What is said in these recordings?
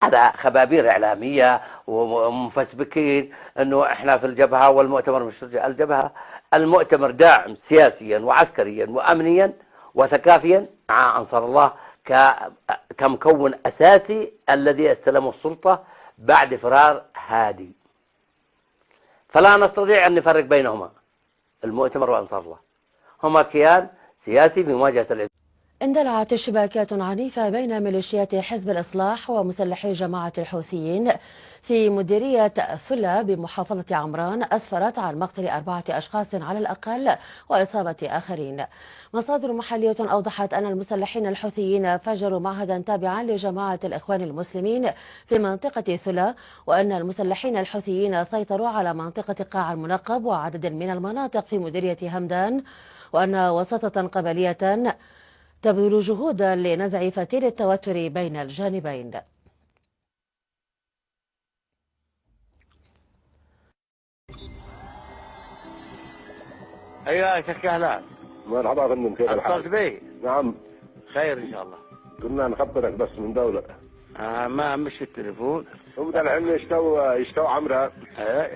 هذا خبابير إعلامية ومفسبكين أنه إحنا في الجبهة والمؤتمر مش الجبهة. المؤتمر داعم سياسيا وعسكريا وأمنيا وثقافيا مع أنصار الله كمكون أساسي الذي استلموا السلطة بعد فرار هادي. فلا نستطيع أن نفرق بينهما، المؤتمر وأنصار الله هما كيان سياسي في مواجهة العدوان. اندلعت اشتباكات عنيفة بين ميليشيات حزب الإصلاح ومسلحي جماعة الحوثيين في مديرية ثلة بمحافظة عمران، أسفرت عن مقتل 4 أشخاص على الأقل وإصابة آخرين. مصادر محلية أوضحت أن المسلحين الحوثيين فجروا معهدا تابعا لجماعة الإخوان المسلمين في منطقة ثلة، وأن المسلحين الحوثيين سيطروا على منطقة قاع المنقب وعدد من المناطق في مديرية همدان، وأن وساطة قبلية تبذل جهودا لنزع فتيل التوتر بين الجانبين. ايوه يا شيخ كهلان. مرحبا يا فندم، كيف الحال؟ اتصلت بي؟ نعم. خير ان شاء الله. كنا نخبرك بس من دولة. ما مش التليفون. هم الحين يشتوا عمرها.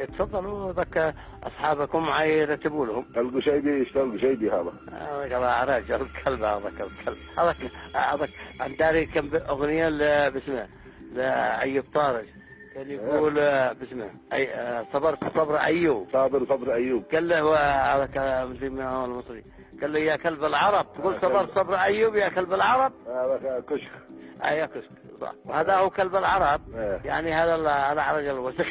تفضلوا ذاك اصحابكم معي يرتبوا لهم. القشيدي يشتوا القشيدي هذا. يا رجل الكلب هذاك الكلب هذاك عندي كم اغنيه باسمه لايوب طارق، كان يقول باسمه صبر صبر ايوب. صبر ايوب. قال له هذاك المصري قال له يا كلب العرب تقول صبر صبر ايوب يا كلب العرب. هذا كشك. اي كشك صح، وهذا هو كلب العرب. يعني هذا رجل وسخ.